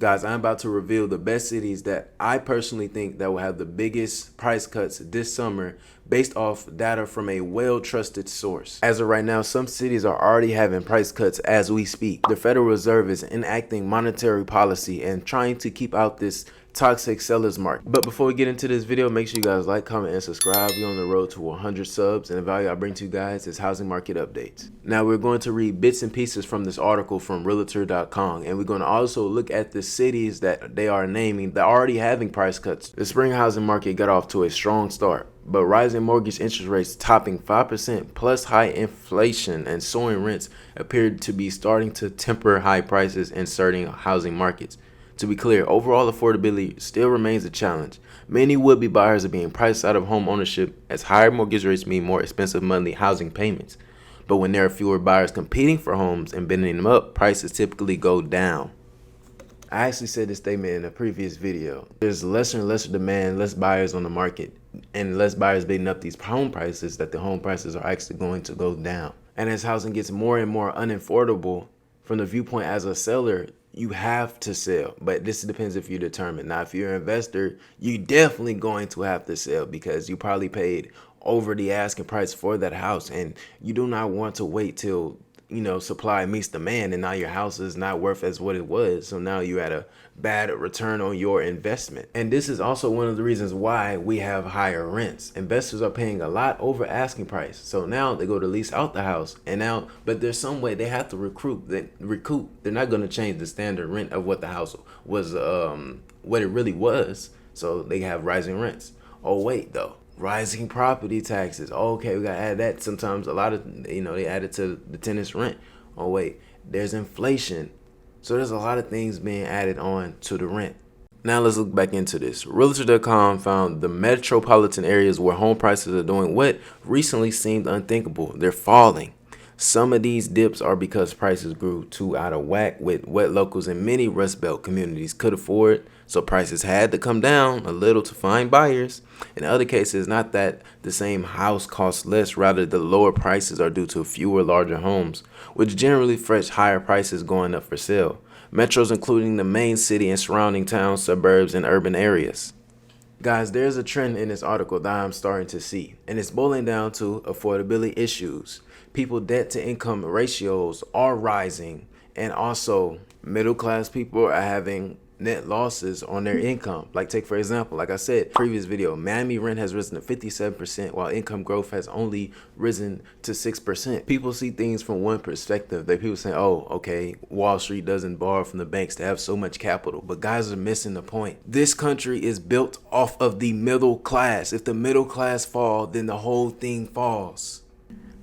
Guys, I'm about to reveal the best cities that I personally think that will have the biggest price cuts this summer based off data from a well-trusted source. As of right now, some cities are already having price cuts as we speak. The Federal Reserve is enacting monetary policy and trying to keep out this toxic seller's market. But before we get into this video, make sure you guys like, comment, and subscribe. We're on the road to 100 subs, and the value I bring to you guys is housing market updates. Now we're going to read bits and pieces from this article from Realtor.com, and we're going to also look at the cities that they are naming that are already having price cuts. The spring housing market got off to a strong start, but rising mortgage interest rates topping 5% plus high inflation and soaring rents appeared to be starting to temper high prices in certain housing markets. To be clear, overall affordability still remains a challenge. Many would-be buyers are being priced out of home ownership as higher mortgage rates mean more expensive monthly housing payments. But when there are fewer buyers competing for homes and bidding them up, prices typically go down. I actually said this statement in a previous video. There's lesser and lesser demand, less buyers on the market, and less buyers bidding up these home prices, that the home prices are actually going to go down. And as housing gets more and more unaffordable, from the viewpoint as a seller, you have to sell, but this depends if you're determined. Now, if you're an investor, you're definitely going to have to sell because you probably paid over the asking price for that house, and you do not want to wait till supply meets demand and now your house is not worth as what it was. So now you're at a bad return on your investment. And this is also one of the reasons why we have higher rents. Investors are paying a lot over asking price. So now they go to lease out the house, and now, but there's some way they have to recoup. They're not going to change the standard rent of what the house was, what it really was. So they have rising rents. Oh wait, though. Rising property taxes. Okay, we gotta add that. Sometimes a lot of they add it to the tenant's rent. Oh wait, there's inflation. So there's a lot of things being added on to the rent. Now let's look back into this. Realtor.com found the metropolitan areas where home prices are doing what recently seemed unthinkable. They're falling. Some of these dips are because prices grew too out of whack with what locals in many Rust Belt communities could afford, so prices had to come down a little to find buyers. In other cases, not that the same house costs less, rather the lower prices are due to fewer larger homes, which generally fetch higher prices going up for sale. Metros including the main city and surrounding towns, suburbs, and urban areas. Guys, there's a trend in this article that I'm starting to see, and it's boiling down to affordability issues. People debt to income ratios are rising, and also middle class people are having net losses on their income. Like take for example, like I said previous video, Miami rent has risen to 57% while income growth has only risen to 6%. People see things from one perspective. People say, oh, okay, Wall Street doesn't borrow from the banks to have so much capital, but guys are missing the point. This country is built off of the middle class. If the middle class fall, then the whole thing falls.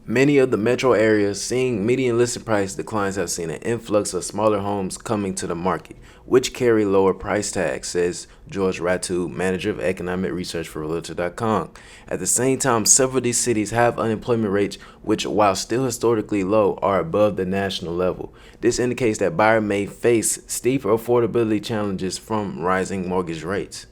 Many of the metro areas seeing median listing price declines have seen an influx of smaller homes coming to the market, which carry lower price tags, says George Ratu, manager of economic research for Realtor.com. At the same time, several of these cities have unemployment rates which, while still historically low, are above the national level. This indicates that buyers may face steeper affordability challenges from rising mortgage rates.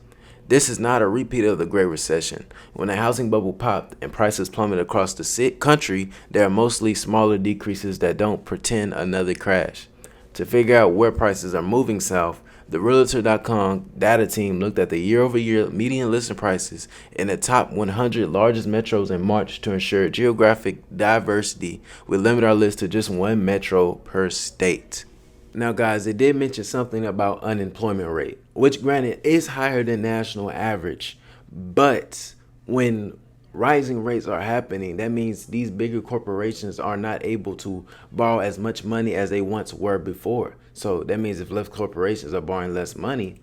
This is not a repeat of the Great Recession. When the housing bubble popped and prices plummeted across the country, there are mostly smaller decreases that don't portend another crash. To figure out where prices are moving south, the Realtor.com data team looked at the year-over-year median listing prices in the top 100 largest metros in March to ensure geographic diversity. We limit our list to just one metro per state. Now guys, they did mention something about unemployment rate, which granted is higher than national average, but when rising rates are happening, that means these bigger corporations are not able to borrow as much money as they once were before. So that means if less corporations are borrowing less money,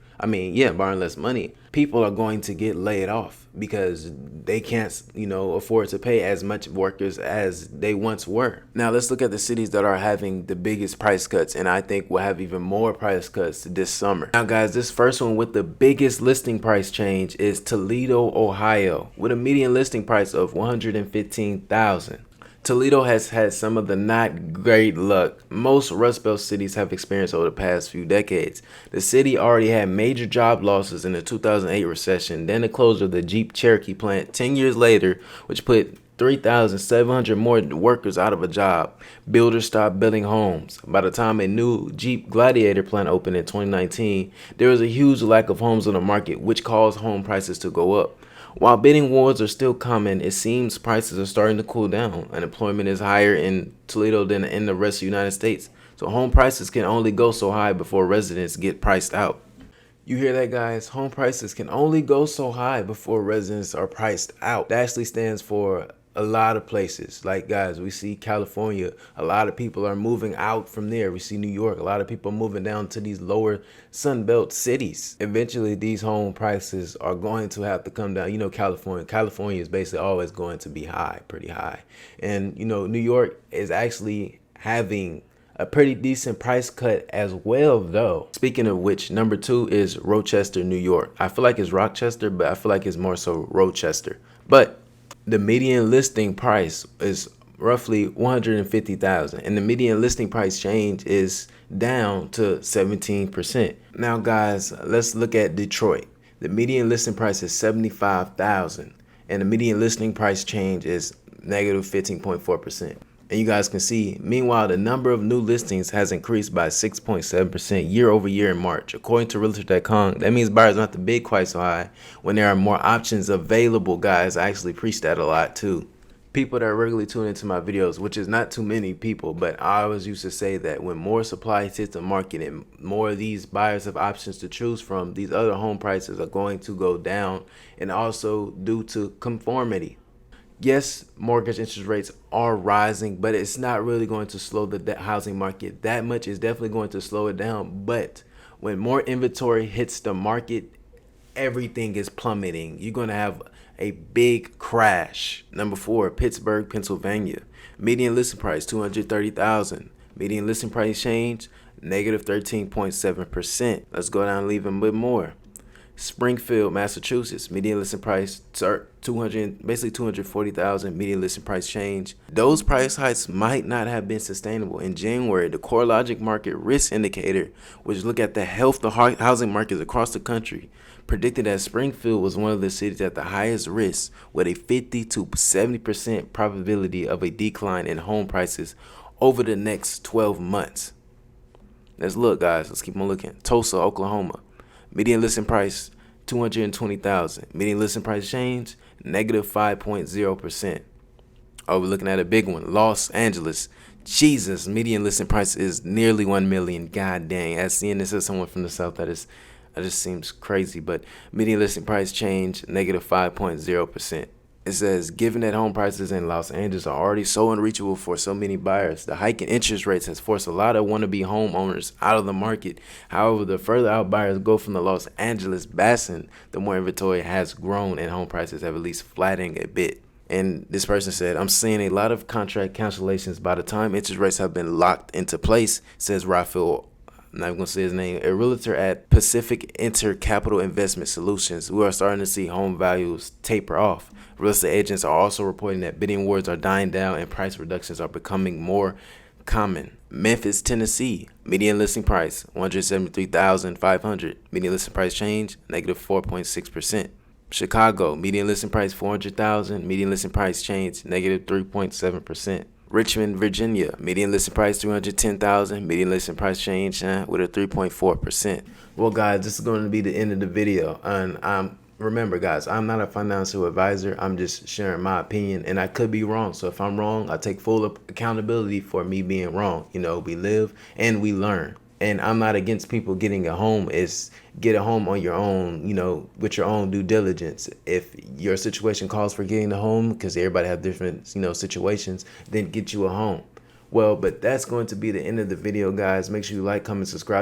people are going to get laid off because they can't, afford to pay as much workers as they once were. Now let's look at the cities that are having the biggest price cuts, and I think will have even more price cuts this summer. Now guys, this first one with the biggest listing price change is Toledo, Ohio, with a median listing price of $115,000. Toledo has had some of the not great luck most Rust Belt cities have experienced over the past few decades. The city already had major job losses in the 2008 recession, then the closure of the Jeep Cherokee plant 10 years later, which put 3,700 more workers out of a job. Builders stopped building homes. By the time a new Jeep Gladiator plant opened in 2019, there was a huge lack of homes on the market, which caused home prices to go up. While bidding wars are still common, it seems prices are starting to cool down. Unemployment is higher in Toledo than in the rest of the United States. So home prices can only go so high before residents get priced out. You hear that, guys? Home prices can only go so high before residents are priced out. That actually stands for a lot of places. Like, guys, we see California, a lot of people are moving out from there. We see New York, a lot of people moving down to these lower Sunbelt cities. Eventually, these home prices are going to have to come down. You know, California is basically always going to be high, pretty high. And, you know, New York is actually having a pretty decent price cut as well, though. Speaking of which, number 2 is Rochester, New York. I feel like it's Rochester, but I feel like it's more so Rochester. But the median listing price is roughly $150,000, and the median listing price change is down to 17%. Now, guys, let's look at Detroit. The median listing price is $75,000, and the median listing price change is negative 15.4%. And you guys can see, meanwhile, the number of new listings has increased by 6.7% year over year in March. According to Realtor.com, that means buyers don't have to bid quite so high when there are more options available, guys. I actually preach that a lot too. People that regularly tune into my videos, which is not too many people, but I always used to say that when more supply hits the market and more of these buyers have options to choose from, these other home prices are going to go down, and also due to conformity. Yes, mortgage interest rates are rising, but it's not really going to slow the housing market that much. It's definitely going to slow it down. But when more inventory hits the market, everything is plummeting. You're going to have a big crash. Number 4, Pittsburgh, Pennsylvania. Median listing price, $230,000. Median listing price change, negative 13.7%. Let's go down and leave a bit more. Springfield, Massachusetts, median listing price basically $240,000. Median listing price change. Those price hikes might not have been sustainable. In January, the CoreLogic Market Risk Indicator, which look at the health of housing markets across the country, predicted that Springfield was one of the cities at the highest risk, with a 50 to 70% probability of a decline in home prices over the next 12 months. Let's look, guys. Let's keep on looking. Tulsa, Oklahoma. Median listing price, $220,000. Median listing price change, negative 5.0%. Oh, we're looking at a big one. Los Angeles. Jesus, median listing price is nearly $1 million. God dang. As seeing this as someone from the South, that just seems crazy. But median listing price change, negative 5.0%. It says, given that home prices in Los Angeles are already so unreachable for so many buyers, the hike in interest rates has forced a lot of wannabe homeowners out of the market. However, the further out buyers go from the Los Angeles basin, the more inventory has grown and home prices have at least flattened a bit. And this person said, I'm seeing a lot of contract cancellations by the time interest rates have been locked into place, says Raphael. I'm not even going to say his name, a realtor at Pacific Capital Investment Solutions. We are starting to see home values taper off. Real estate agents are also reporting that bidding wars are dying down and price reductions are becoming more common. Memphis, Tennessee, median listing price, $173,500. Median listing price change, negative 4.6%. Chicago, median listing price, $400,000. Median listing price change, negative 3.7%. Richmond, Virginia, median listing price $310,000. Median listing price change with a 3.4%. Well, guys, this is going to be the end of the video, and remember, guys, I'm not a financial advisor. I'm just sharing my opinion, and I could be wrong. So if I'm wrong, I take full accountability for me being wrong. You know, we live and we learn. And I'm not against people getting a home. It's get a home on your own, you know, with your own due diligence. If your situation calls for getting a home, because everybody have different, you know, situations, then get you a home. Well, but that's going to be the end of the video, guys. Make sure you like, comment, subscribe.